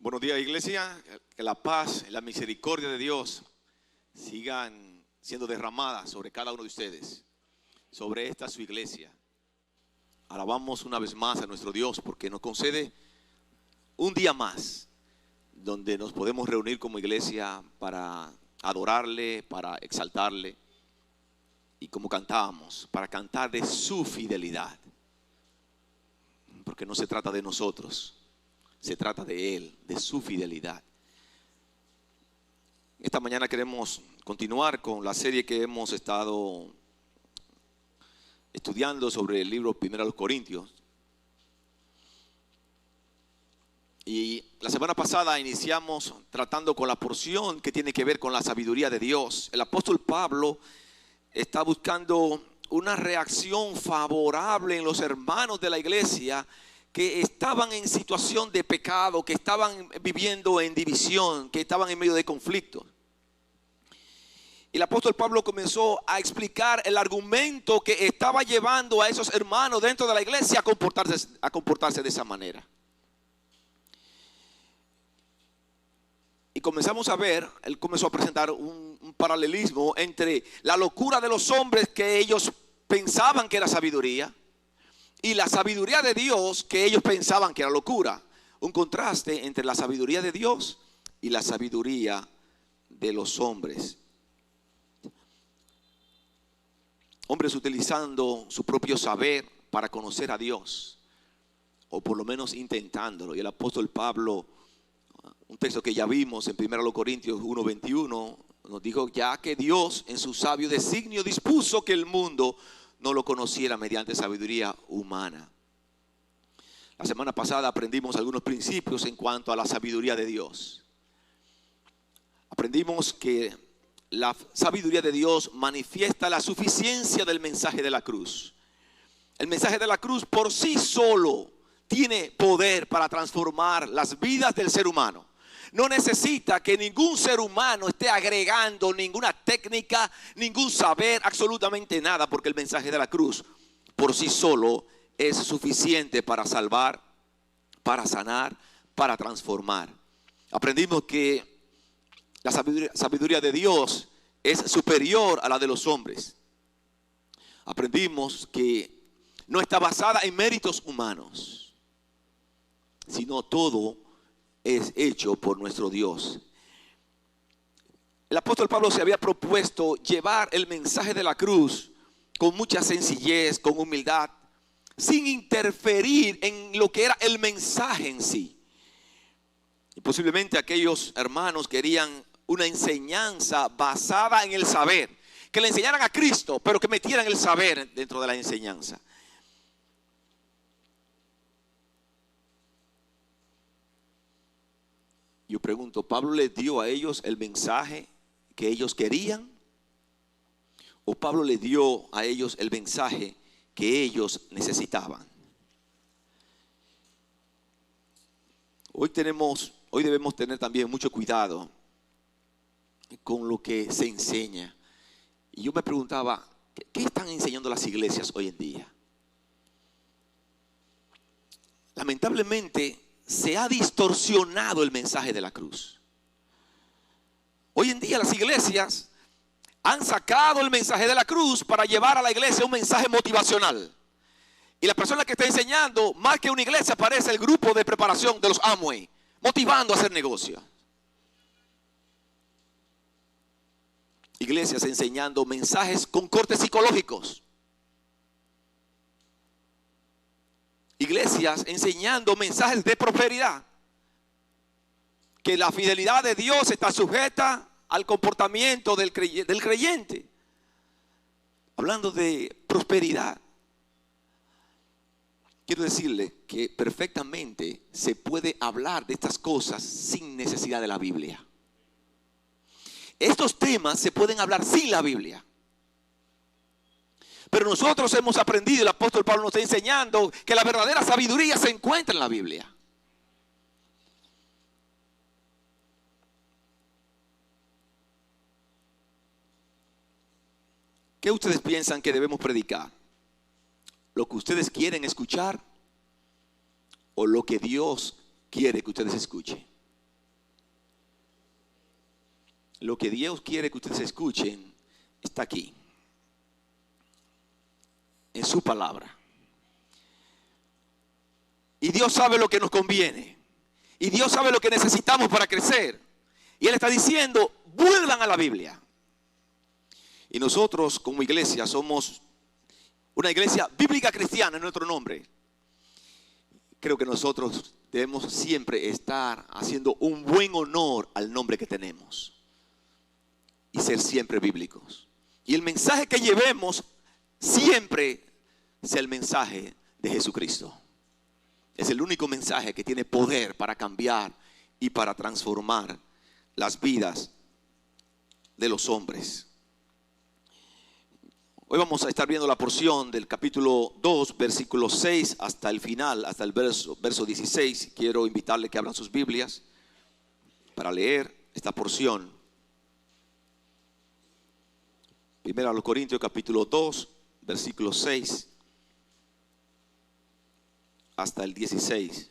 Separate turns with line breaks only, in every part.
Buenos días, iglesia. Que la paz y la misericordia de Dios sigan siendo derramadas sobre cada uno de ustedes, sobre esta su iglesia. Alabamos una vez más a nuestro Dios porque nos concede un día más donde nos podemos reunir como iglesia para adorarle, para exaltarle y como cantábamos, para cantar de su fidelidad. Porque no se trata de nosotros, se trata de Él, de su fidelidad. Esta mañana queremos continuar con la serie que hemos estado estudiando sobre el libro 1 Corintios. Y la semana pasada iniciamos tratando con la porción que tiene que ver con la sabiduría de Dios. El apóstol Pablo está buscando una reacción favorable en los hermanos de la iglesia que estaban en situación de pecado, que estaban viviendo en división, que estaban en medio de conflictos. Y el apóstol Pablo comenzó a explicar el argumento que estaba llevando a esos hermanos dentro de la iglesia a comportarse de esa manera. Y comenzamos a ver, él comenzó a presentar un paralelismo entre la locura de los hombres que ellos pensaban que era sabiduría y la sabiduría de Dios que ellos pensaban que era locura. Un contraste entre la sabiduría de Dios y la sabiduría de los hombres. Hombres utilizando su propio saber para conocer a Dios, o por lo menos intentándolo. Y el apóstol Pablo, un texto que ya vimos en 1 Corintios 1:21, nos dijo: ya que Dios en su sabio designio dispuso que el mundo no lo conociera mediante sabiduría humana. La semana pasada aprendimos algunos principios en cuanto a la sabiduría de Dios. Aprendimos que la sabiduría de Dios manifiesta la suficiencia del mensaje de la cruz. El mensaje de la cruz por sí solo tiene poder para transformar las vidas del ser humano. No necesita que ningún ser humano esté agregando ninguna técnica, ningún saber, absolutamente nada, porque el mensaje de la cruz por sí solo es suficiente para salvar, para sanar, para transformar. Aprendimos que la sabiduría de Dios es superior a la de los hombres. Aprendimos que no está basada en méritos humanos, sino todo es hecho por nuestro Dios. El apóstol Pablo se había propuesto llevar el mensaje de la cruz con mucha sencillez, con humildad, sin interferir en lo que era el mensaje en sí. Y posiblemente aquellos hermanos querían una enseñanza basada en el saber, que le enseñaran a Cristo, pero que metieran el saber dentro de la enseñanza. Yo pregunto, ¿Pablo les dio a ellos el mensaje que ellos querían? ¿O Pablo les dio a ellos el mensaje que ellos necesitaban? Hoy debemos tener también mucho cuidado con lo que se enseña. Y yo me preguntaba, ¿qué están enseñando las iglesias hoy en día? Lamentablemente se ha distorsionado el mensaje de la cruz. Hoy en día las iglesias han sacado el mensaje de la cruz para llevar a la iglesia un mensaje motivacional. Y la persona que está enseñando, más que una iglesia, parece el grupo de preparación de los Amway, motivando a hacer negocio. Iglesias enseñando mensajes con cortes psicológicos. Iglesias enseñando mensajes de prosperidad. Que la fidelidad de Dios está sujeta al comportamiento del creyente. Hablando de prosperidad. Quiero decirle que perfectamente se puede hablar de estas cosas sin necesidad de la Biblia. Estos temas se pueden hablar sin la Biblia. Pero nosotros hemos aprendido, el apóstol Pablo nos está enseñando que la verdadera sabiduría se encuentra en la Biblia. ¿Qué ustedes piensan que debemos predicar? ¿Lo que ustedes quieren escuchar o lo que Dios quiere que ustedes escuchen? Lo que Dios quiere que ustedes escuchen está aquí, en su palabra. Y Dios sabe lo que nos conviene. Y Dios sabe lo que necesitamos para crecer. Y Él está diciendo, vuelvan a la Biblia. Y nosotros como iglesia somos una iglesia bíblica cristiana en nuestro nombre. Creo que nosotros debemos siempre estar haciendo un buen honor al nombre que tenemos. Y ser siempre bíblicos. Y el mensaje que llevemos siempre sea el mensaje de Jesucristo. Es el único mensaje que tiene poder para cambiar y para transformar las vidas de los hombres. Hoy vamos a estar viendo la porción del capítulo 2, versículo 6 hasta el final, hasta el verso 16. Quiero invitarles que abran sus Biblias para leer esta porción. Primero a los Corintios capítulo 2, versículo 6 hasta el 16.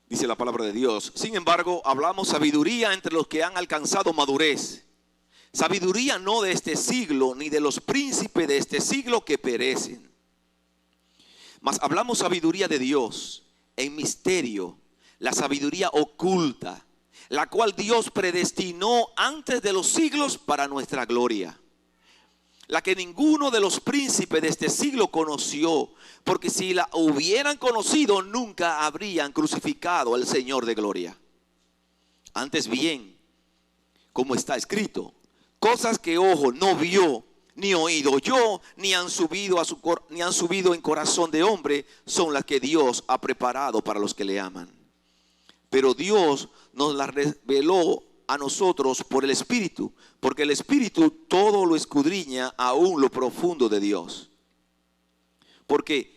Dice la palabra de Dios: sin embargo, hablamos sabiduría entre los que han alcanzado madurez. Sabiduría no de este siglo, ni de los príncipes de este siglo que perecen. Mas hablamos sabiduría de Dios en misterio, la sabiduría oculta, la cual Dios predestinó antes de los siglos para nuestra gloria. La que ninguno de los príncipes de este siglo conoció, porque si la hubieran conocido, nunca habrían crucificado al Señor de gloria. Antes bien, como está escrito, cosas que ojo no vio, ni oído oyó, ni han subido en corazón de hombre, son las que Dios ha preparado para los que le aman. Pero Dios nos las reveló a nosotros por el Espíritu, porque el Espíritu todo lo escudriña, aún lo profundo de Dios. Porque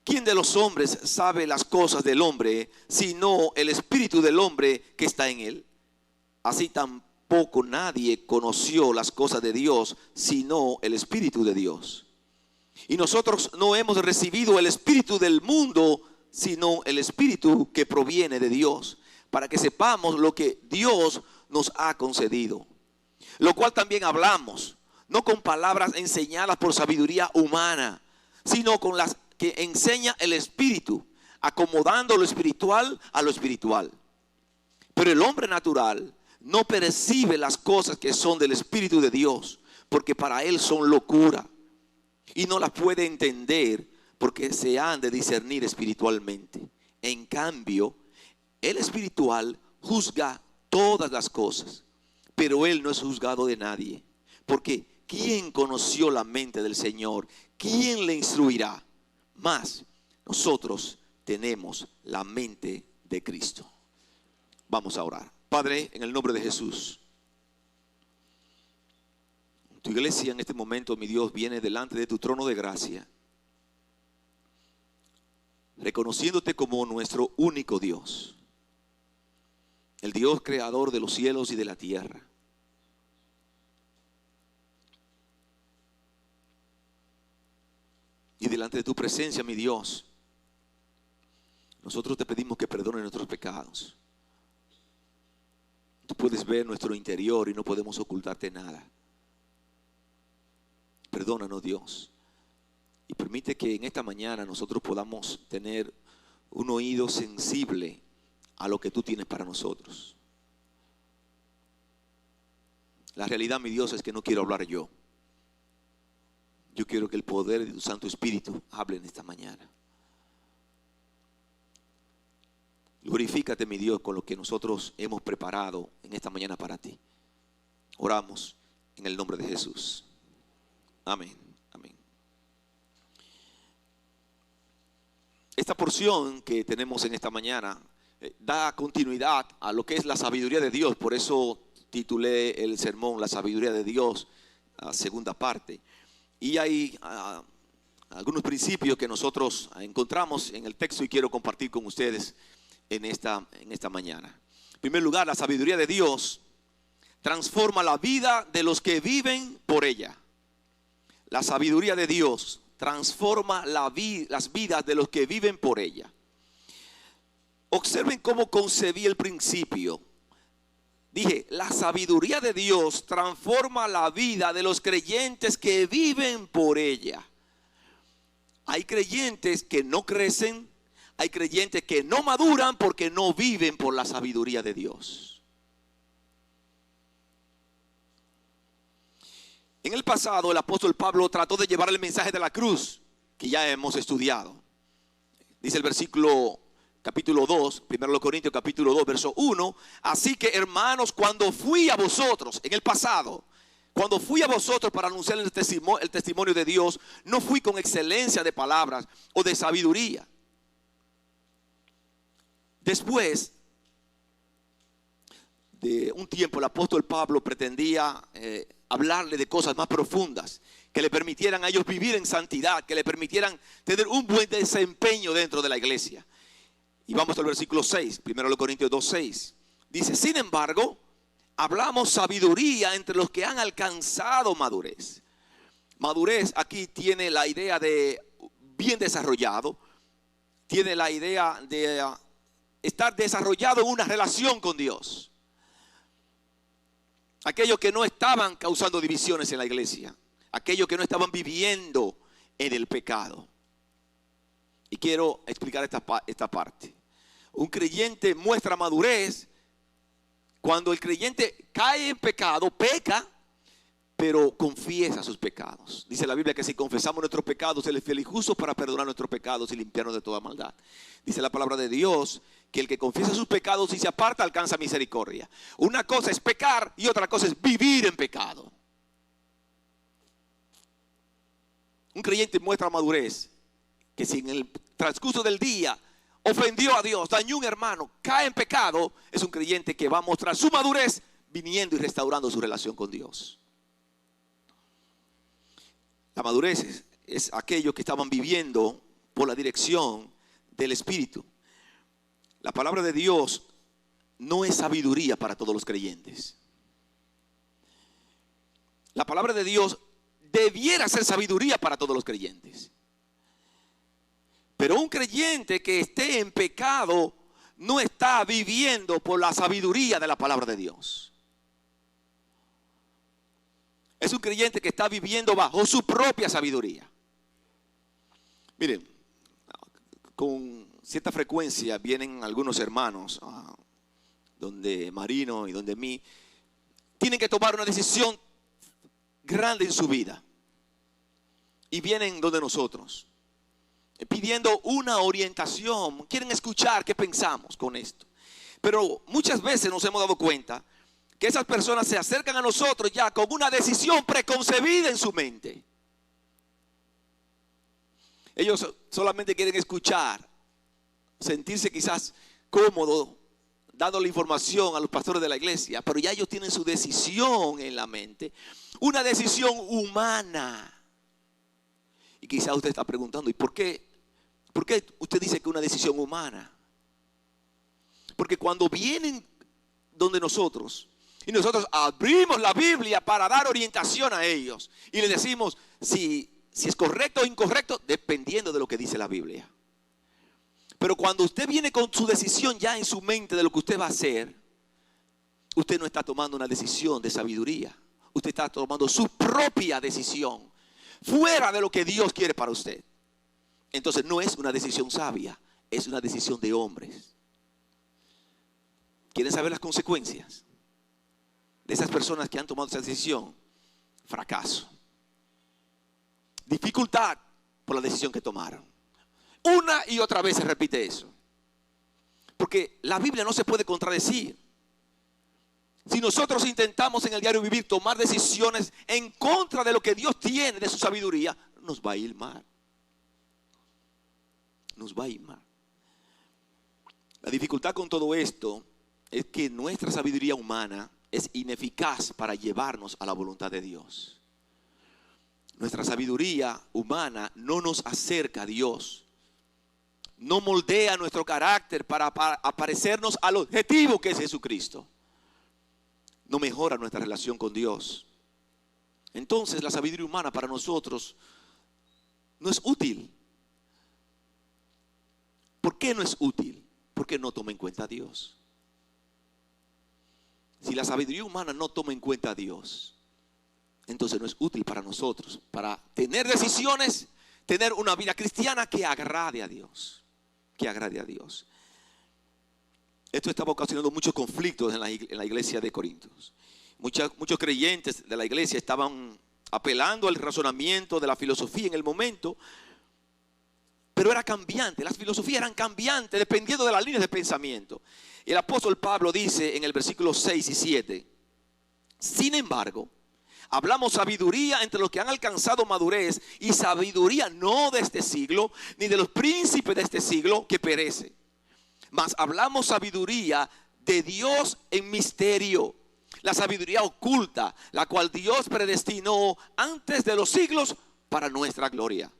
¿quién de los hombres sabe las cosas del hombre, sino el Espíritu del hombre que está en él? Así tampoco nadie conoció las cosas de Dios, sino el Espíritu de Dios. Y nosotros no hemos recibido el espíritu del mundo, sino el Espíritu que proviene de Dios, para que sepamos lo que Dios nos ha concedido. Lo cual también hablamos, no con palabras enseñadas por sabiduría humana, sino con las que enseña el Espíritu, acomodando lo espiritual a lo espiritual. Pero el hombre natural no percibe las cosas que son del Espíritu de Dios, porque para él son locura, y no las puede entender, porque se han de discernir espiritualmente. En cambio, el espiritual juzga todas las cosas, pero él no es juzgado de nadie. Porque ¿quién conoció la mente del Señor? ¿Quién le instruirá? Mas nosotros tenemos la mente de Cristo. Vamos a orar. Padre, en el nombre de Jesús, tu iglesia en este momento, mi Dios, viene delante de tu trono de gracia, reconociéndote como nuestro único Dios, el Dios creador de los cielos y de la tierra. Y delante de tu presencia, mi Dios, nosotros te pedimos que perdones nuestros pecados. Tú puedes ver nuestro interior y no podemos ocultarte nada. Perdónanos, Dios, y permite que en esta mañana nosotros podamos tener un oído sensible a lo que tú tienes para nosotros. La realidad, mi Dios, es que no quiero hablar yo. Yo quiero que el poder de tu Santo Espíritu hable en esta mañana. Glorifícate, mi Dios, con lo que nosotros hemos preparado en esta mañana para ti. Oramos en el nombre de Jesús. Amén. Amén. Esta porción que tenemos en esta mañana da continuidad a lo que es la sabiduría de Dios. Por eso titulé el sermón La sabiduría de Dios, segunda parte. Y hay algunos principios que nosotros encontramos en el texto y quiero compartir con ustedes en esta mañana. En primer lugar, la sabiduría de Dios transforma la vida de los que viven por ella. La sabiduría de Dios transforma las vidas de los que viven por ella. Observen cómo concebí el principio. Dije, la sabiduría de Dios transforma la vida de los creyentes que viven por ella. Hay creyentes que no crecen, hay creyentes que no maduran porque no viven por la sabiduría de Dios. En el pasado el apóstol Pablo trató de llevar el mensaje de la cruz, que ya hemos estudiado. Dice el versículo capítulo 2, 1 Corintios capítulo 2, verso 1. Así que, hermanos, cuando fui a vosotros, en el pasado, cuando fui a vosotros para anunciar el testimonio de Dios, no fui con excelencia de palabras o de sabiduría. Después de un tiempo, el apóstol Pablo pretendía hablarle de cosas más profundas, que le permitieran a ellos vivir en santidad, que le permitieran tener un buen desempeño dentro de la iglesia. Y vamos al versículo 6, 1 Corintios 2, 6. Dice, sin embargo, hablamos sabiduría entre los que han alcanzado madurez. Madurez aquí tiene la idea de bien desarrollado, tiene la idea de estar desarrollado en una relación con Dios. Aquellos que no estaban causando divisiones en la iglesia, aquellos que no estaban viviendo en el pecado. Y quiero explicar esta parte. Un creyente muestra madurez cuando el creyente cae en pecado, peca, pero confiesa sus pecados. Dice la Biblia que si confesamos nuestros pecados, Él es fiel y justo para perdonar nuestros pecados y limpiarnos de toda maldad. Dice la palabra de Dios que el que confiesa sus pecados y se aparta alcanza misericordia. Una cosa es pecar y otra cosa es vivir en pecado. Un creyente muestra madurez que si en el transcurso del día ofendió a Dios, dañó a un hermano, cae en pecado, es un creyente que va a mostrar su madurez viniendo y restaurando su relación con Dios. La madurez es aquellos que estaban viviendo por la dirección del Espíritu. La palabra de Dios no es sabiduría para todos los creyentes. La palabra de Dios debiera ser sabiduría para todos los creyentes. Pero un creyente que esté en pecado no está viviendo por la sabiduría de la palabra de Dios. Es un creyente que está viviendo bajo su propia sabiduría. Miren, con cierta frecuencia vienen algunos hermanos, donde Marino y donde mí, tienen que tomar una decisión grande en su vida. Y vienen donde nosotros, pidiendo una orientación, quieren escuchar qué pensamos con esto. Pero muchas veces nos hemos dado cuenta que esas personas se acercan a nosotros ya con una decisión preconcebida en su mente. Ellos solamente quieren escuchar, sentirse quizás cómodos, dando la información a los pastores de la iglesia, pero ya ellos tienen su decisión en la mente, una decisión humana. Y quizás usted está preguntando, ¿y por qué usted dice que una decisión humana? Porque cuando vienen donde nosotros, y nosotros abrimos la Biblia para dar orientación a ellos, y les decimos si es correcto o incorrecto, dependiendo de lo que dice la Biblia. Pero cuando usted viene con su decisión ya en su mente de lo que usted va a hacer, usted no está tomando una decisión de sabiduría. Usted está tomando su propia decisión, fuera de lo que Dios quiere para usted. Entonces no es una decisión sabia, es una decisión de hombres. ¿Quieren saber las consecuencias de esas personas que han tomado esa decisión? Fracaso, dificultad por la decisión que tomaron. Una y otra vez se repite eso, porque la Biblia no se puede contradecir. Si nosotros intentamos en el diario vivir tomar decisiones en contra de lo que Dios tiene de su sabiduría, nos va a ir mal. Nos va a ir mal. La dificultad con todo esto es que nuestra sabiduría humana es ineficaz para llevarnos a la voluntad de Dios. Nuestra sabiduría humana no nos acerca a Dios, no moldea nuestro carácter para parecernos al objetivo que es Jesucristo, no mejora nuestra relación con Dios. Entonces la sabiduría humana para nosotros no es útil. ¿Por qué no es útil? porque no toma en cuenta a Dios. Si la sabiduría humana no toma en cuenta a Dios, entonces no es útil para nosotros, para tener decisiones, tener una vida cristiana que agrade a Dios, que agrade a Dios. Esto estaba ocasionando muchos conflictos en la iglesia de Corintios. Muchos creyentes de la iglesia estaban apelando al razonamiento de la filosofía en el momento, pero era cambiante, las filosofías eran cambiantes dependiendo de las líneas de pensamiento. Y el apóstol Pablo dice en el versículo 6 y 7, sin embargo, hablamos sabiduría entre los que han alcanzado madurez, y sabiduría no de este siglo, ni de los príncipes de este siglo que perece. Mas hablamos sabiduría de Dios en misterio, la sabiduría oculta, la cual Dios predestinó antes de los siglos para nuestra gloria.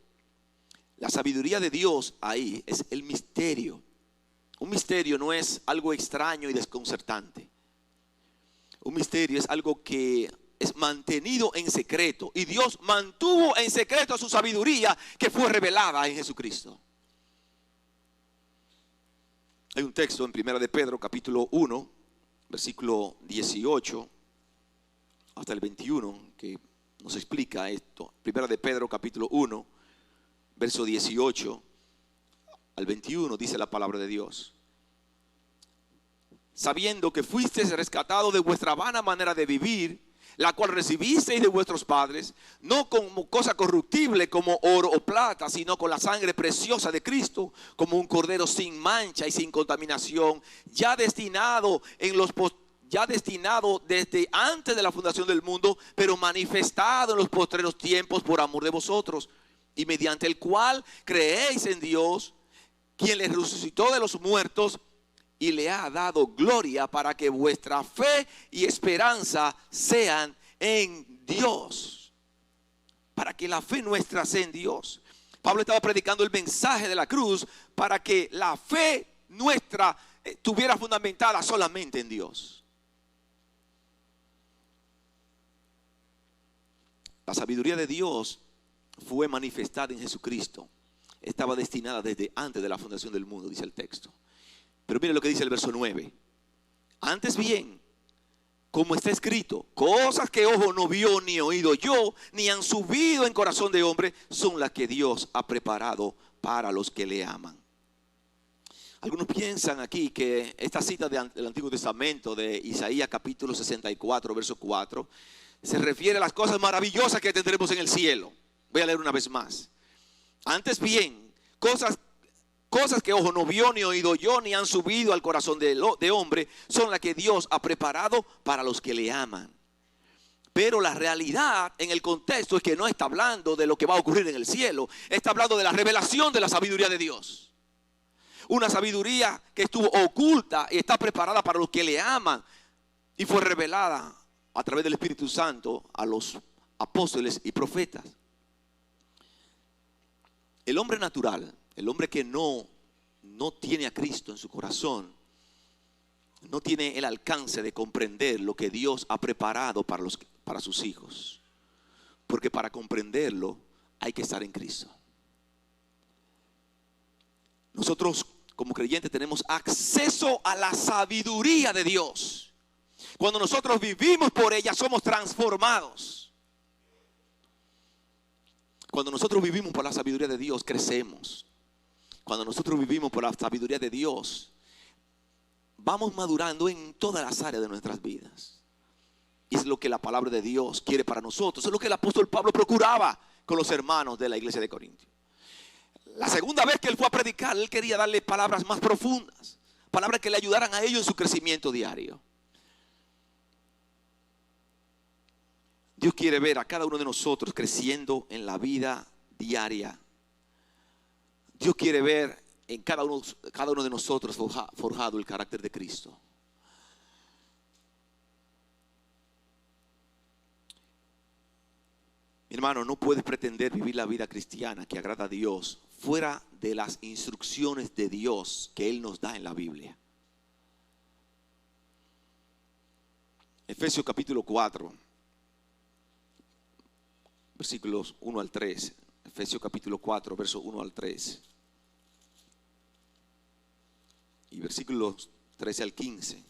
La sabiduría de Dios ahí es el misterio. Un misterio no es algo extraño y desconcertante. Un misterio es algo que es mantenido en secreto. Y Dios mantuvo en secreto su sabiduría que fue revelada en Jesucristo. Hay un texto en 1 de Pedro capítulo 1, versículo 18 hasta el 21 que nos explica esto. 1 de Pedro capítulo 1, verso 18 al 21 dice la palabra de Dios. Sabiendo que fuisteis rescatados de vuestra vana manera de vivir, la cual recibisteis de vuestros padres, no como cosa corruptible como oro o plata, sino con la sangre preciosa de Cristo, como un cordero sin mancha y sin contaminación, ya destinado desde antes de la fundación del mundo, pero manifestado en los postreros tiempos por amor de vosotros, y mediante el cual creéis en Dios, quien les resucitó de los muertos y le ha dado gloria, para que vuestra fe y esperanza sean en Dios. Para que la fe nuestra sea en Dios. Pablo estaba predicando el mensaje de la cruz para que la fe nuestra estuviera fundamentada solamente en Dios. La sabiduría de Dios fue manifestada en Jesucristo. Estaba destinada desde antes de la fundación del mundo, dice el texto. Pero mire lo que dice el verso 9. Antes bien, como está escrito, cosas que ojo no vio ni oído yo, ni han subido en corazón de hombre, son las que Dios ha preparado para los que le aman. Algunos piensan aquí que esta cita del Antiguo Testamento de Isaías capítulo 64, verso 4, se refiere a las cosas maravillosas que tendremos en el cielo. Voy a leer una vez más. Antes bien, cosas que ojo no vio ni oído yo, ni han subido al corazón de hombre, son las que Dios ha preparado para los que le aman. Pero la realidad en el contexto es que no está hablando de lo que va a ocurrir en el cielo. Está hablando de la revelación de la sabiduría de Dios. Una sabiduría que estuvo oculta y está preparada para los que le aman. Y fue revelada a través del Espíritu Santo a los apóstoles y profetas. El hombre natural, el hombre que no tiene a Cristo en su corazón, no tiene el alcance de comprender lo que Dios ha preparado para sus hijos. Porque para comprenderlo hay que estar en Cristo. Nosotros como creyentes tenemos acceso a la sabiduría de Dios. Cuando nosotros vivimos por ella, somos transformados. Cuando nosotros vivimos por la sabiduría de Dios, crecemos. Cuando nosotros vivimos por la sabiduría de Dios, vamos madurando en todas las áreas de nuestras vidas. Y es lo que la palabra de Dios quiere para nosotros. Es lo que el apóstol Pablo procuraba con los hermanos de la iglesia de Corintios. La segunda vez que él fue a predicar, él quería darle palabras más profundas, palabras que le ayudaran a ellos en su crecimiento diario. Dios quiere ver a cada uno de nosotros creciendo en la vida diaria. Dios quiere ver en cada uno de nosotros forjado el carácter de Cristo. Mi hermano, no puedes pretender vivir la vida cristiana que agrada a Dios fuera de las instrucciones de Dios que Él nos da en la Biblia. Efesios capítulo 4, versículos 1 al 3. Efesios capítulo 4, versos 1 al 3. y versículos 13 al 15.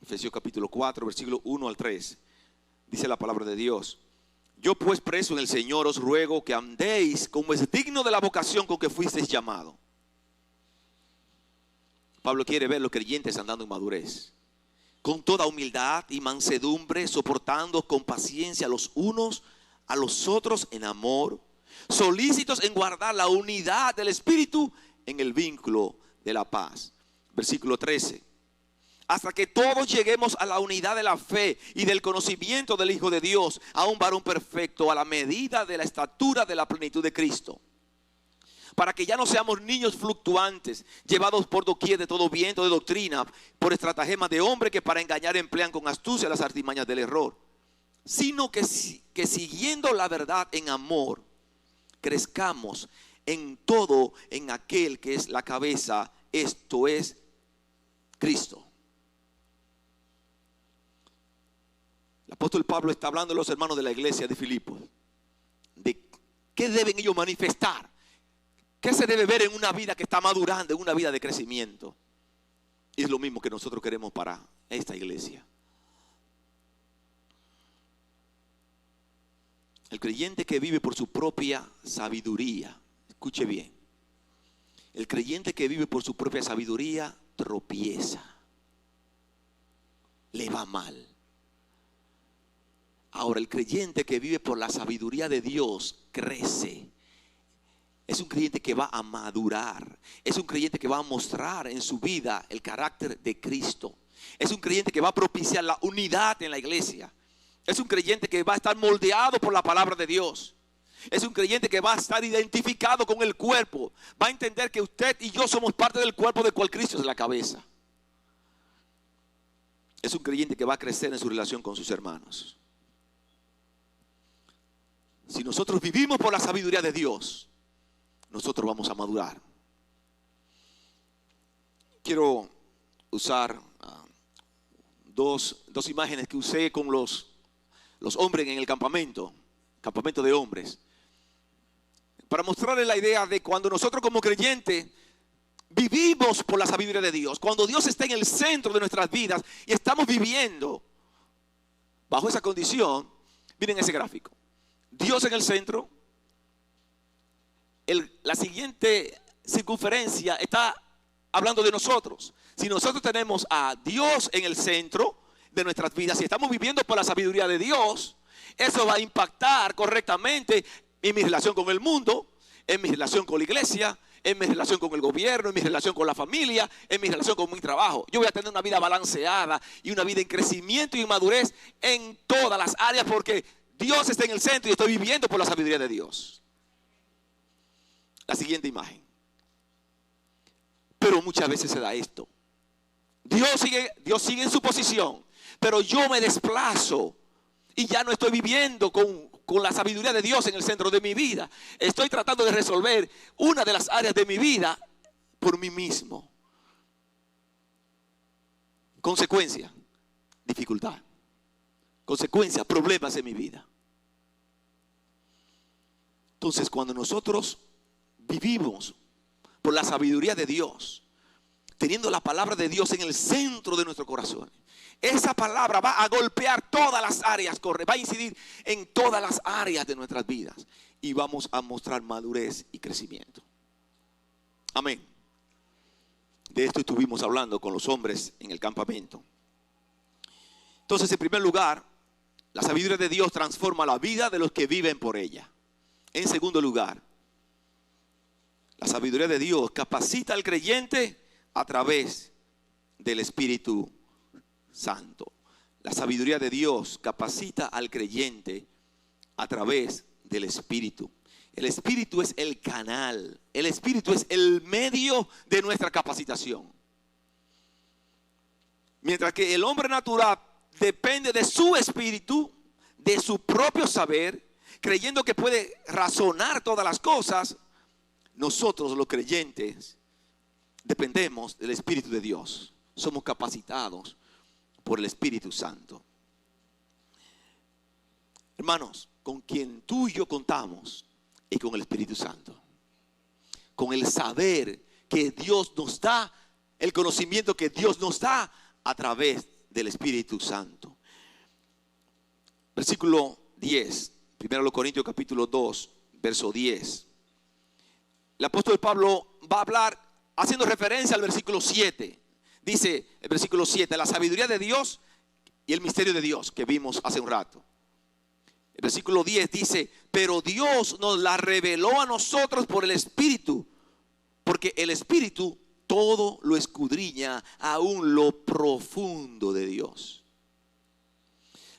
Efesios capítulo 4, versículo 1 al 3. Dice la palabra de Dios: yo pues, preso en el Señor, os ruego que andéis como es digno de la vocación con que fuisteis llamado. Pablo quiere ver a los creyentes andando en madurez, con toda humildad y mansedumbre, soportando con paciencia los unos a los otros en amor, solícitos en guardar la unidad del Espíritu en el vínculo de la paz. Versículo 13. Hasta que todos lleguemos a la unidad de la fe y del conocimiento del Hijo de Dios, a un varón perfecto, a la medida de la estatura de la plenitud de Cristo. Para que ya no seamos niños fluctuantes, llevados por doquier de todo viento de doctrina, por estratagemas de hombre que para engañar emplean con astucia las artimañas del error. Sino que siguiendo la verdad en amor, crezcamos en todo en aquel que es la cabeza, esto es Cristo. El apóstol Pablo está hablando a los hermanos de la iglesia de Filipos de qué deben ellos manifestar, qué se debe ver en una vida que está madurando, en una vida de crecimiento. Y es lo mismo que nosotros queremos para esta iglesia. El creyente que vive por su propia sabiduría, escuche bien, el creyente que vive por su propia sabiduría tropieza, le va mal. Ahora, el creyente que vive por la sabiduría de Dios crece. Es un creyente que va a madurar. Es un creyente que va a mostrar en su vida el carácter de Cristo. Es un creyente que va a propiciar la unidad en la iglesia. Es un creyente que va a estar moldeado por la palabra de Dios. Es un creyente que va a estar identificado con el cuerpo. Va a entender que usted y yo somos parte del cuerpo del cual Cristo es la cabeza. Es un creyente que va a crecer en su relación con sus hermanos. Si nosotros vivimos por la sabiduría de Dios, nosotros vamos a madurar. Quiero usar dos imágenes que usé con los hombres en el campamento de hombres, para mostrarles la idea de cuando nosotros como creyentes vivimos por la sabiduría de Dios, cuando Dios está en el centro de nuestras vidas y estamos viviendo bajo esa condición. Miren ese gráfico. Dios en el centro. La siguiente circunferencia está hablando de nosotros. Si nosotros tenemos a Dios en el centro de nuestras vidas, si estamos viviendo por la sabiduría de Dios, eso va a impactar correctamente en mi relación con el mundo, en mi relación con la iglesia, en mi relación con el gobierno, en mi relación con la familia, en mi relación con mi trabajo. Yo voy a tener una vida balanceada y una vida en crecimiento y en madurez en todas las áreas, porque Dios está en el centro y estoy viviendo por la sabiduría de Dios. La siguiente imagen. Pero muchas veces se da esto. Dios sigue en su posición, pero yo me desplazo y ya no estoy viviendo con la sabiduría de Dios en el centro de mi vida. Estoy tratando de resolver una de las áreas de mi vida por mí mismo. Consecuencia, dificultad. Consecuencia, problemas en mi vida. Entonces, cuando nosotros vivimos por la sabiduría de Dios, teniendo la palabra de Dios en el centro de nuestro corazón, esa palabra va a golpear todas las áreas, va a incidir en todas las áreas de nuestras vidas y vamos a mostrar madurez y crecimiento. Amén. De esto estuvimos hablando con los hombres en el campamento. Entonces, en primer lugar, la sabiduría de Dios transforma la vida de los que viven por ella. En segundo lugar, la sabiduría de Dios capacita al creyente a través del Espíritu Santo. La sabiduría de Dios capacita al creyente a través del Espíritu. El Espíritu es el canal, el Espíritu es el medio de nuestra capacitación. Mientras que el hombre natural depende de su espíritu, de su propio saber, creyendo que puede razonar todas las cosas, nosotros los creyentes dependemos del Espíritu de Dios. Somos capacitados por el Espíritu Santo. Hermanos, con quien tú y yo contamos y con el Espíritu Santo. Con el saber que Dios nos da, el conocimiento que Dios nos da a través del Espíritu Santo. Versículo 10, 1 Corintios capítulo 2, verso 10. El apóstol Pablo va a hablar haciendo referencia al versículo 7. Dice el versículo 7, la sabiduría de Dios y el misterio de Dios que vimos hace un rato. El versículo 10 dice, pero Dios nos la reveló a nosotros por el Espíritu, porque el Espíritu todo lo escudriña, aún lo profundo de Dios.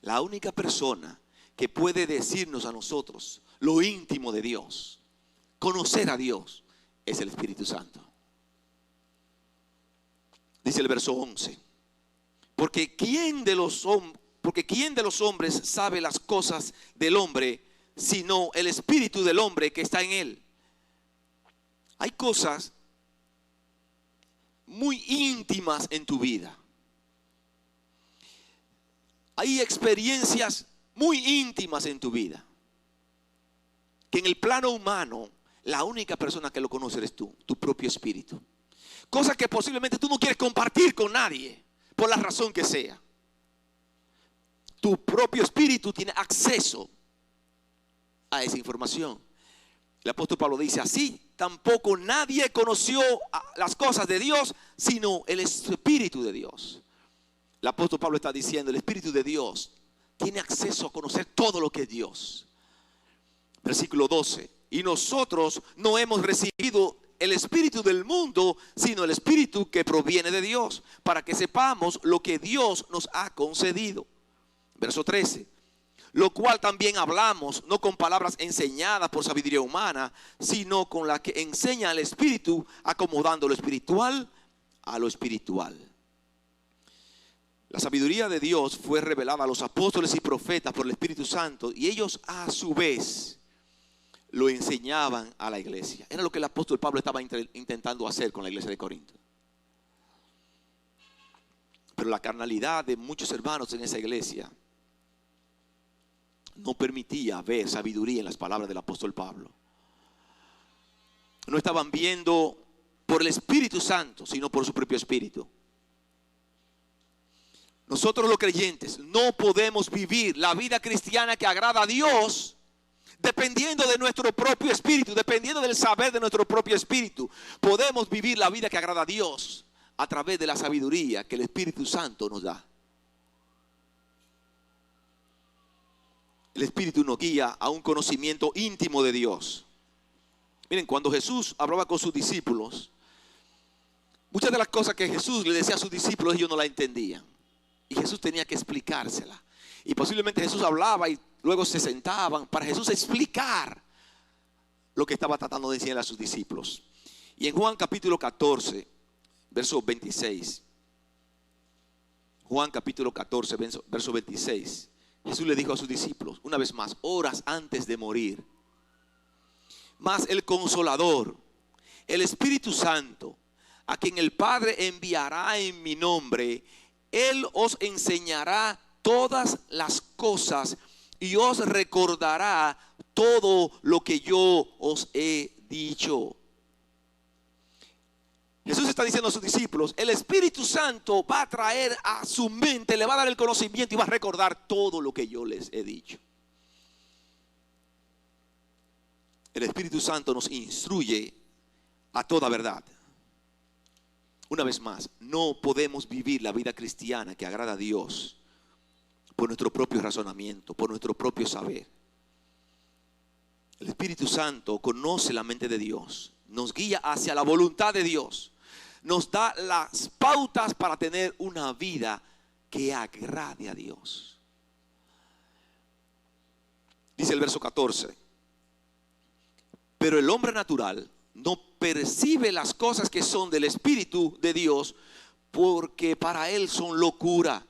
La única persona que puede decirnos a nosotros lo íntimo de Dios, conocer a Dios, es el Espíritu Santo. Dice el verso 11, porque ¿quién de los hombres sabe las cosas del hombre, sino el espíritu del hombre que está en él? Hay cosas muy íntimas en tu vida. Hay experiencias muy íntimas en tu vida, que en el plano humano, la única persona que lo conoce eres tú, tu propio espíritu. Cosas que posiblemente tú no quieres compartir con nadie, por la razón que sea. Tu propio espíritu tiene acceso a esa información. El apóstol Pablo dice así, tampoco nadie conoció las cosas de Dios, sino el Espíritu de Dios. El apóstol Pablo está diciendo, el Espíritu de Dios tiene acceso a conocer todo lo que es Dios. Versículo 12, y nosotros no hemos recibido el espíritu del mundo, sino el espíritu que proviene de Dios, para que sepamos lo que Dios nos ha concedido. Verso 13, lo cual también hablamos, no con palabras enseñadas por sabiduría humana, sino con la que enseña el Espíritu, acomodando lo espiritual a lo espiritual. La sabiduría de Dios fue revelada a los apóstoles y profetas por el Espíritu Santo, y ellos a su vez lo enseñaban a la iglesia. Era lo que el apóstol Pablo estaba intentando hacer con la iglesia de Corinto. Pero la carnalidad de muchos hermanos en esa iglesia no permitía ver sabiduría en las palabras del apóstol Pablo. No estaban viendo por el Espíritu Santo, sino por su propio espíritu. Nosotros los creyentes no podemos vivir la vida cristiana que agrada a Dios dependiendo de nuestro propio espíritu, dependiendo del saber de nuestro propio espíritu. Podemos vivir la vida que agrada a Dios a través de la sabiduría que el Espíritu Santo nos da. El Espíritu nos guía a un conocimiento íntimo de Dios. Miren, cuando Jesús hablaba con sus discípulos, muchas de las cosas que Jesús le decía a sus discípulos ellos no la entendían. Y Jesús tenía que explicársela. Y posiblemente Jesús hablaba y luego se sentaban para Jesús explicar lo que estaba tratando de enseñar a sus discípulos. Y en Juan capítulo 14, verso 26. Juan capítulo 14, verso 26. Jesús le dijo a sus discípulos, una vez más, horas antes de morir: mas el Consolador, el Espíritu Santo, a quien el Padre enviará en mi nombre, Él os enseñará todas las cosas y os recordará todo lo que yo os he dicho. Jesús está diciendo a sus discípulos, el Espíritu Santo va a traer a su mente, le va a dar el conocimiento y va a recordar todo lo que yo les he dicho. El Espíritu Santo nos instruye a toda verdad. Una vez más, no podemos vivir la vida cristiana que agrada a Dios por nuestro propio razonamiento, por nuestro propio saber. El Espíritu Santo conoce la mente de Dios, nos guía hacia la voluntad de Dios, nos da las pautas para tener una vida que agrade a Dios. Dice el verso 14, pero el hombre natural no percibe las cosas que son del Espíritu de Dios, porque para él son locura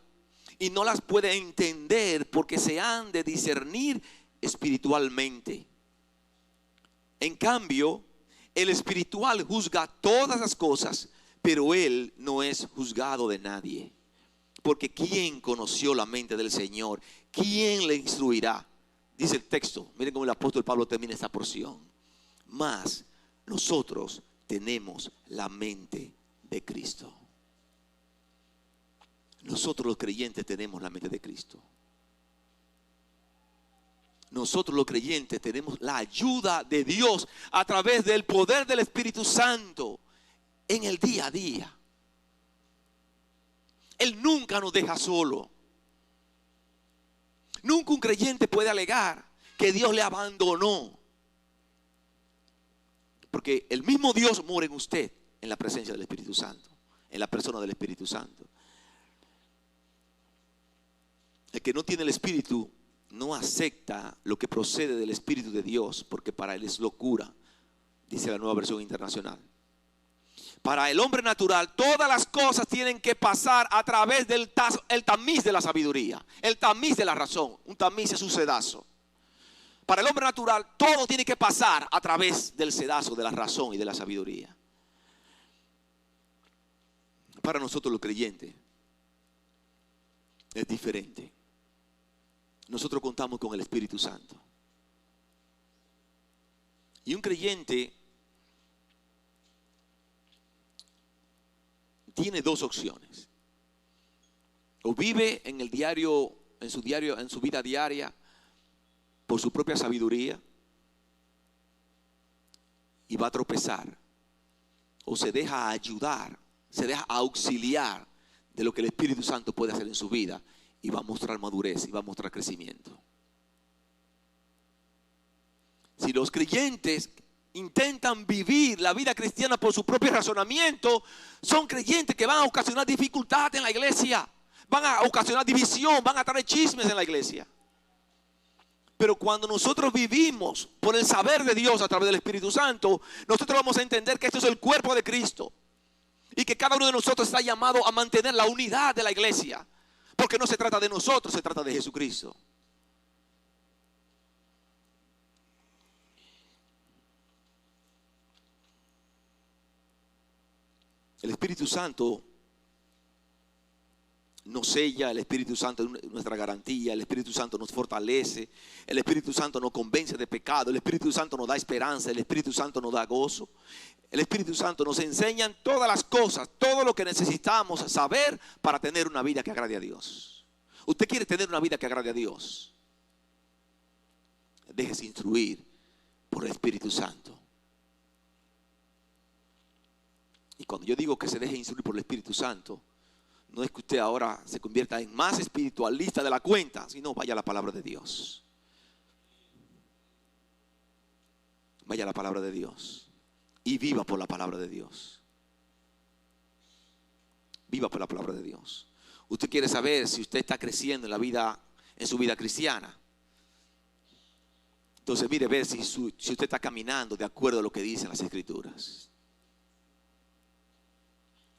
y no las puede entender, porque se han de discernir espiritualmente. En cambio, el espiritual juzga todas las cosas, pero él no es juzgado de nadie. Porque ¿quién conoció la mente del Señor? ¿Quién le instruirá? dice el texto, miren cómo el apóstol Pablo termina esta porción. Mas nosotros tenemos la mente de Cristo. Nosotros los creyentes tenemos la mente de Cristo. Nosotros los creyentes tenemos la ayuda de Dios a través del poder del Espíritu Santo en el día a día. Él nunca nos deja solo. Nunca un creyente puede alegar que Dios le abandonó. Porque el mismo Dios mora en usted en la presencia del Espíritu Santo, en la persona del Espíritu Santo. El que no tiene el Espíritu no acepta lo que procede del Espíritu de Dios, porque para él es locura, dice la Nueva Versión Internacional. Para el hombre natural, todas las cosas tienen que pasar a través del tamiz de la sabiduría, el tamiz de la razón. Un tamiz es un sedazo. Para el hombre natural, todo tiene que pasar a través del sedazo de la razón y de la sabiduría. Para nosotros los creyentes es diferente. Nosotros contamos con el Espíritu Santo. Y un creyente tiene dos opciones. O vive en el diario, en su vida diaria, por su propia sabiduría, y va a tropezar. O se deja ayudar, se deja auxiliar de lo que el Espíritu Santo puede hacer en su vida, y va a mostrar madurez y va a mostrar crecimiento. Si los creyentes intentan vivir la vida cristiana por su propio razonamiento, son creyentes que van a ocasionar dificultad en la iglesia, van a ocasionar división, van a traer chismes en la iglesia. Pero cuando nosotros vivimos por el saber de Dios a través del Espíritu Santo, nosotros vamos a entender que esto es el cuerpo de Cristo y que cada uno de nosotros está llamado a mantener la unidad de la iglesia, porque no se trata de nosotros, se trata de Jesucristo. El Espíritu Santo nos sella, el Espíritu Santo es nuestra garantía, el Espíritu Santo nos fortalece, el Espíritu Santo nos convence de pecado, el Espíritu Santo nos da esperanza, el Espíritu Santo nos da gozo, el Espíritu Santo nos enseña todas las cosas, todo lo que necesitamos saber para tener una vida que agrade a Dios. Usted quiere tener una vida que agrade a Dios, déjese instruir por el Espíritu Santo. Y cuando yo digo que se deje instruir por el Espíritu Santo, no es que usted ahora se convierta en más espiritualista de la cuenta, sino vaya a la palabra de Dios. Vaya a la palabra de Dios y viva por la palabra de Dios. Viva por la palabra de Dios. Usted quiere saber si usted está creciendo en la vida, en su vida cristiana. Entonces mire, ver si usted está caminando de acuerdo a lo que dicen las Escrituras.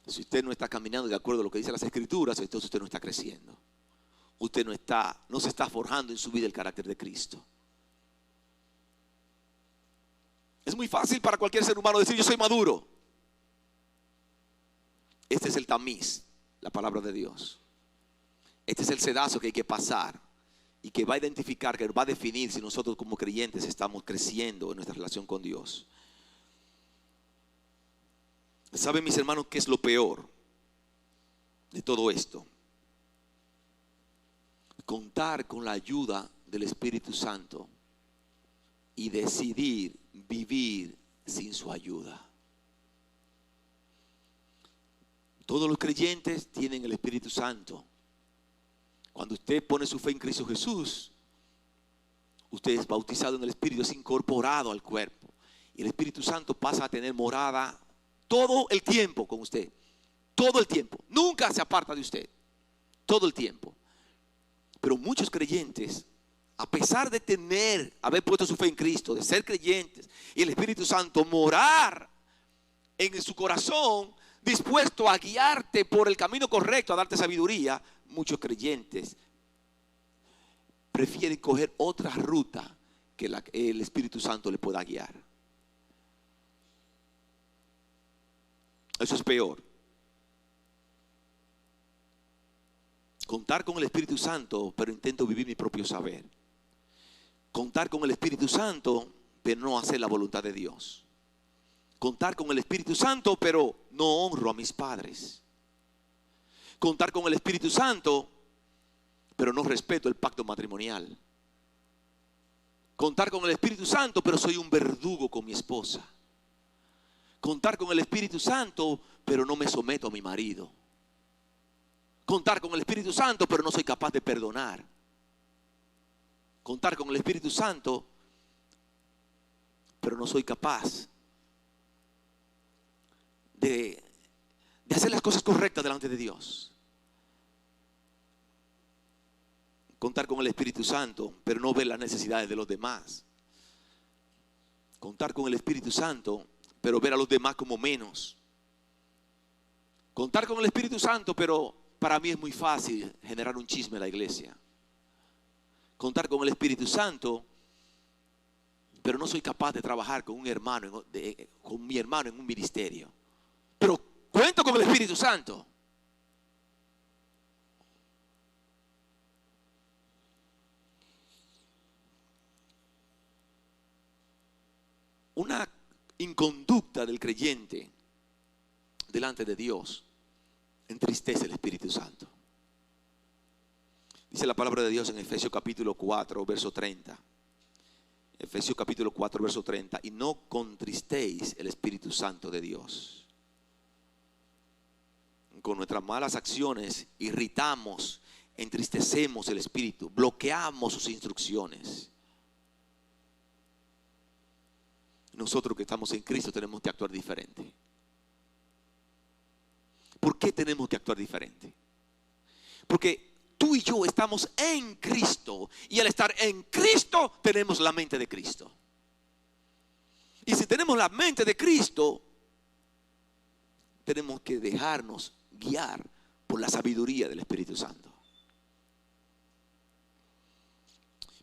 Si usted no está caminando de acuerdo a lo que dicen las Escrituras, entonces usted no está creciendo. Usted no se está forjando en su vida el carácter de Cristo. Es muy fácil para cualquier ser humano decir: yo soy maduro. Este es el tamiz, la palabra de Dios. Este es el sedazo que hay que pasar y que va a identificar, que va a definir si nosotros como creyentes estamos creciendo en nuestra relación con Dios. ¿Saben, mis hermanos, qué es lo peor de todo esto? Contar con la ayuda del Espíritu Santo y decidir vivir sin su ayuda. Todos los creyentes tienen el Espíritu Santo. Cuando usted pone su fe en Cristo Jesús, usted es bautizado en el Espíritu, es incorporado al cuerpo. Y el Espíritu Santo pasa a tener morada todo el tiempo con usted. Todo el tiempo. Nunca se aparta de usted. Todo el tiempo. Pero muchos creyentes, a pesar de haber puesto su fe en Cristo, de ser creyentes, y el Espíritu Santo morar en su corazón, dispuesto a guiarte por el camino correcto, a darte sabiduría, muchos creyentes prefieren coger otra ruta que el Espíritu Santo le pueda guiar. Eso es peor. Contar con el Espíritu Santo, pero intento vivir mi propio saber. Contar con el Espíritu Santo, pero no hacer la voluntad de Dios. Contar con el Espíritu Santo, pero no honro a mis padres. Contar con el Espíritu Santo, pero no respeto el pacto matrimonial. Contar con el Espíritu Santo, pero soy un verdugo con mi esposa. Contar con el Espíritu Santo, pero no me someto a mi marido. Contar con el Espíritu Santo, pero no soy capaz de perdonar. Contar con el Espíritu Santo, pero no soy capaz de hacer las cosas correctas delante de Dios. Contar con el Espíritu Santo, pero no ver las necesidades de los demás. Contar con el Espíritu Santo, pero ver a los demás como menos. Contar con el Espíritu Santo, pero para mí es muy fácil generar un chisme en la iglesia. Contar con el Espíritu Santo, pero no soy capaz de trabajar con un hermano, con mi hermano en un ministerio. Pero cuento con el Espíritu Santo. Una inconducta del creyente delante de Dios entristece el Espíritu Santo. Dice la palabra de Dios en Efesios capítulo 4, verso 30. Efesios capítulo 4, verso 30. Y no contristéis el Espíritu Santo de Dios. Con nuestras malas acciones irritamos, entristecemos el Espíritu, bloqueamos sus instrucciones. Nosotros que estamos en Cristo tenemos que actuar diferente. ¿Por qué tenemos que actuar diferente? Porque tú y yo estamos en Cristo, y al estar en Cristo tenemos la mente de Cristo. Y si tenemos la mente de Cristo, tenemos que dejarnos guiar por la sabiduría del Espíritu Santo.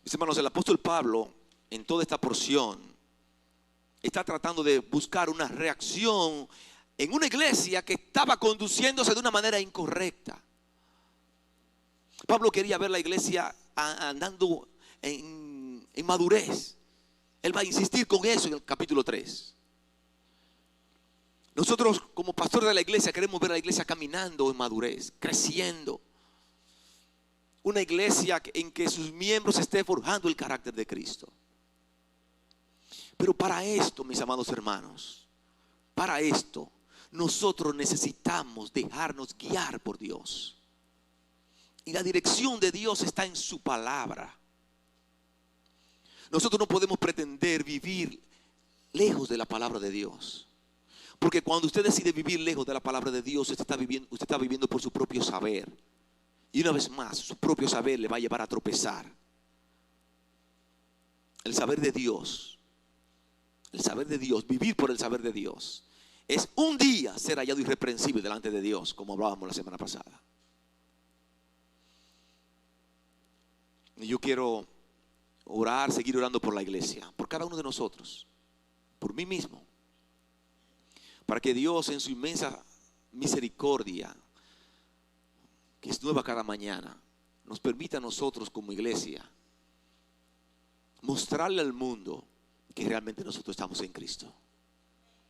Mis hermanos, el apóstol Pablo en toda esta porción está tratando de buscar una reacción en una iglesia que estaba conduciéndose de una manera incorrecta. Pablo quería ver la iglesia andando en madurez. Él va a insistir con eso en el capítulo 3. Nosotros como pastores de la iglesia queremos ver a la iglesia caminando en madurez, creciendo. Una iglesia en que sus miembros estén forjando el carácter de Cristo. Pero para esto, mis amados hermanos, para esto, nosotros necesitamos dejarnos guiar por Dios. Y la dirección de Dios está en su palabra. Nosotros no podemos pretender vivir lejos de la palabra de Dios. Porque cuando usted decide vivir lejos de la palabra de Dios, usted está viviendo por su propio saber. Y una vez más, su propio saber le va a llevar a tropezar. El saber de Dios, vivir por el saber de Dios, es un día ser hallado irreprensible delante de Dios, como hablábamos la semana pasada. Y yo quiero orar, seguir orando por la iglesia, por cada uno de nosotros, por mí mismo, para que Dios en su inmensa misericordia, que es nueva cada mañana, nos permita a nosotros como iglesia mostrarle al mundo que realmente nosotros estamos en Cristo.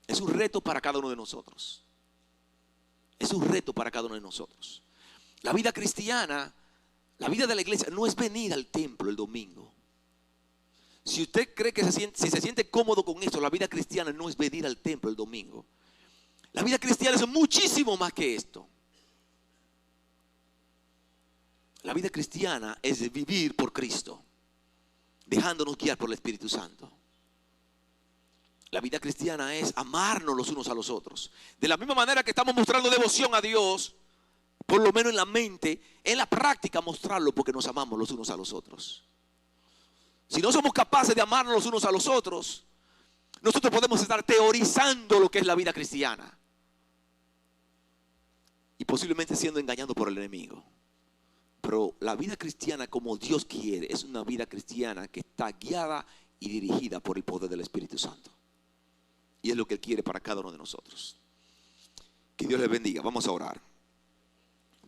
Es un reto para cada uno de nosotros. Es un reto para cada uno de nosotros. La vida cristiana, la vida de la iglesia no es venir al templo el domingo. Si usted cree que si se siente cómodo con esto, la vida cristiana no es venir al templo el domingo. La vida cristiana es muchísimo más que esto. La vida cristiana es vivir por Cristo, dejándonos guiar por el Espíritu Santo. La vida cristiana es amarnos los unos a los otros. De la misma manera que estamos mostrando devoción a Dios, por lo menos en la mente, en la práctica mostrarlo porque nos amamos los unos a los otros. Si no somos capaces de amarnos los unos a los otros, nosotros podemos estar teorizando lo que es la vida cristiana y posiblemente siendo engañados por el enemigo. Pero la vida cristiana como Dios quiere es una vida cristiana que está guiada y dirigida por el poder del Espíritu Santo. Y es lo que Él quiere para cada uno de nosotros. Que Dios les bendiga. Vamos a orar.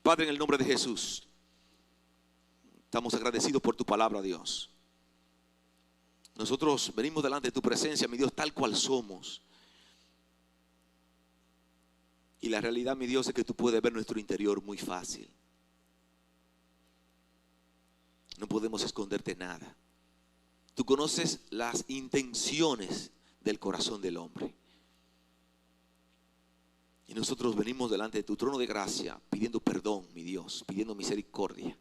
Padre, en el nombre de Jesús, estamos agradecidos por tu palabra, Dios. Nosotros venimos delante de tu presencia, mi Dios, tal cual somos. Y la realidad, mi Dios, es que tú puedes ver nuestro interior muy fácil. No podemos esconderte nada. Tú conoces las intenciones del corazón del hombre. Y nosotros venimos delante de tu trono de gracia pidiendo perdón, mi Dios, pidiendo misericordia.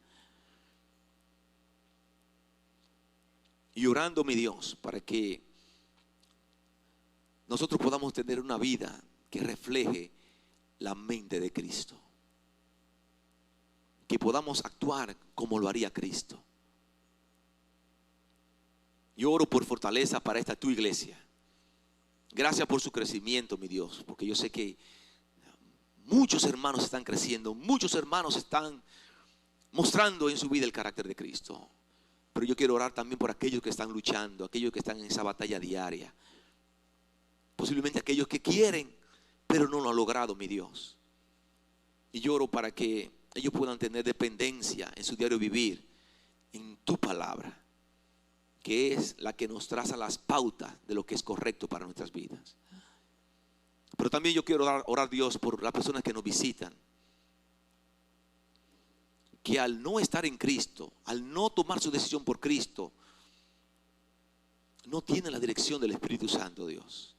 Y orando, mi Dios, para que nosotros podamos tener una vida que refleje la mente de Cristo. Que podamos actuar como lo haría Cristo. Yo oro por fortaleza para esta tu iglesia. Gracias por su crecimiento, mi Dios, porque yo sé que muchos hermanos están creciendo, muchos hermanos están mostrando en su vida el carácter de Cristo. Pero yo quiero orar también por aquellos que están luchando, aquellos que están en esa batalla diaria. Posiblemente aquellos que quieren, pero no lo han logrado, mi Dios. Y yo oro para que ellos puedan tener dependencia en su diario vivir, en tu palabra, que es la que nos traza las pautas de lo que es correcto para nuestras vidas. Pero también yo quiero orar, Dios, por las personas que nos visitan, que al no estar en Cristo, al no tomar su decisión por Cristo, no tienen la dirección del Espíritu Santo, Dios.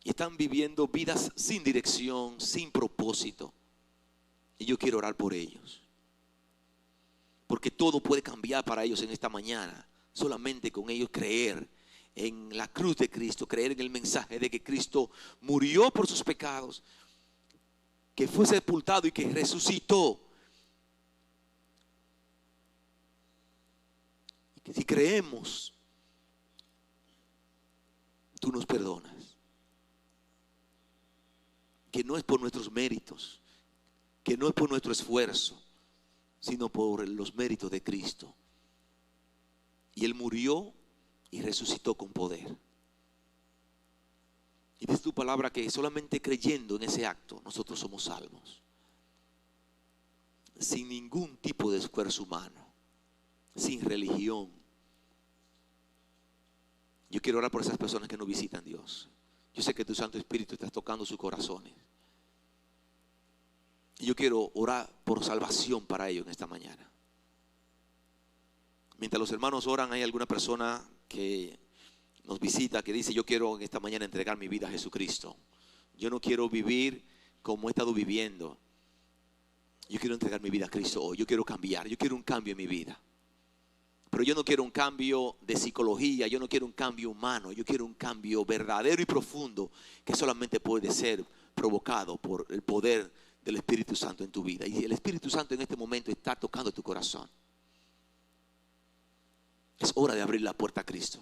Y están viviendo vidas sin dirección, sin propósito. Y yo quiero orar por ellos. Porque todo puede cambiar para ellos en esta mañana. Solamente con ellos creer en la cruz de Cristo, creer en el mensaje de que Cristo murió por sus pecados, que fue sepultado y que resucitó. Y que si creemos, tú nos perdonas. Que no es por nuestros méritos, que no es por nuestro esfuerzo, sino por los méritos de Cristo. Y Él murió y resucitó con poder. Y dice tu palabra que solamente creyendo en ese acto nosotros somos salvos. Sin ningún tipo de esfuerzo humano, sin religión. Yo quiero orar por esas personas que nos visitan, Dios. Yo sé que tu Santo Espíritu está tocando sus corazones. Y yo quiero orar por salvación para ellos en esta mañana. Mientras los hermanos oran, hay alguna persona que nos visita que dice: yo quiero en esta mañana entregar mi vida a Jesucristo. Yo no quiero vivir como he estado viviendo. Yo quiero entregar mi vida a Cristo hoy. Yo quiero cambiar, yo quiero un cambio en mi vida. Pero yo no quiero un cambio de psicología, yo no quiero un cambio humano, yo quiero un cambio verdadero y profundo que solamente puede ser provocado por el poder del Espíritu Santo en tu vida. Y el Espíritu Santo en este momento está tocando tu corazón. Es hora de abrir la puerta a Cristo.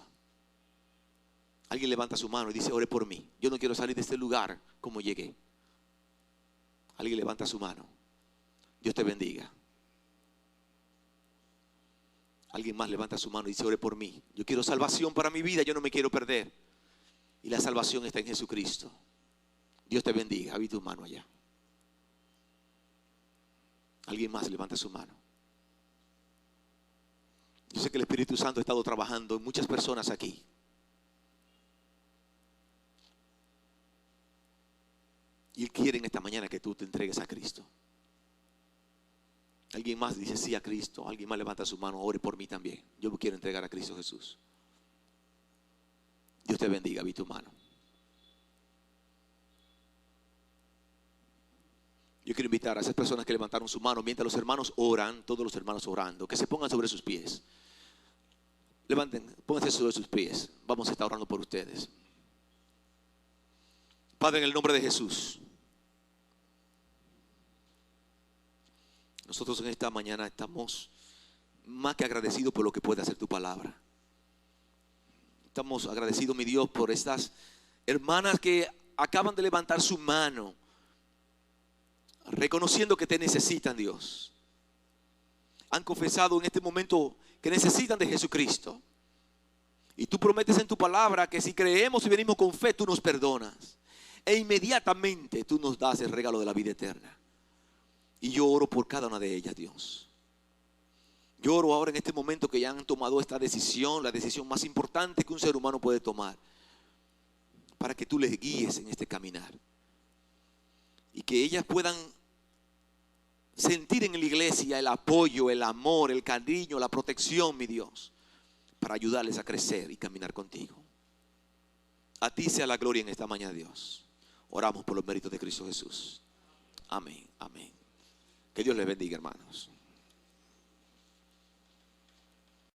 Alguien levanta su mano y dice: ore por mí. Yo no quiero salir de este lugar como llegué. Alguien levanta su mano. Dios te bendiga. Alguien más levanta su mano y dice: ore por mí. Yo quiero salvación para mi vida, yo no me quiero perder. Y la salvación está en Jesucristo. Dios te bendiga. Vi tu mano allá. Alguien más levanta su mano. Yo sé que el Espíritu Santo ha estado trabajando en muchas personas aquí. Y Él quiere en esta mañana que tú te entregues a Cristo. Alguien más dice sí a Cristo. Alguien más levanta su mano: ore por mí también. Yo me quiero entregar a Cristo Jesús. Dios te bendiga. Vi tu mano. Yo quiero invitar a esas personas que levantaron su mano mientras los hermanos oran, todos los hermanos orando, que se pongan sobre sus pies. Levanten, pónganse sobre sus pies. Vamos a estar orando por ustedes. Padre, en el nombre de Jesús, nosotros en esta mañana estamos más que agradecidos por lo que puede hacer tu palabra. Estamos agradecidos, mi Dios, por estas hermanas que acaban de levantar su mano, reconociendo que te necesitan, Dios. Han confesado en este momento que necesitan de Jesucristo. Y tú prometes en tu palabra que si creemos y venimos con fe, tú nos perdonas. E inmediatamente tú nos das el regalo de la vida eterna. Y yo oro por cada una de ellas, Dios. Yo oro ahora en este momento que ya han tomado esta decisión, la decisión más importante que un ser humano puede tomar, para que tú les guíes en este caminar. Y que ellas puedan sentir en la iglesia el apoyo, el amor, el cariño, la protección, mi Dios, para ayudarles a crecer y caminar contigo. A ti sea la gloria en esta mañana, Dios. Oramos por los méritos de Cristo Jesús. Amén, amén. Que Dios les bendiga, hermanos.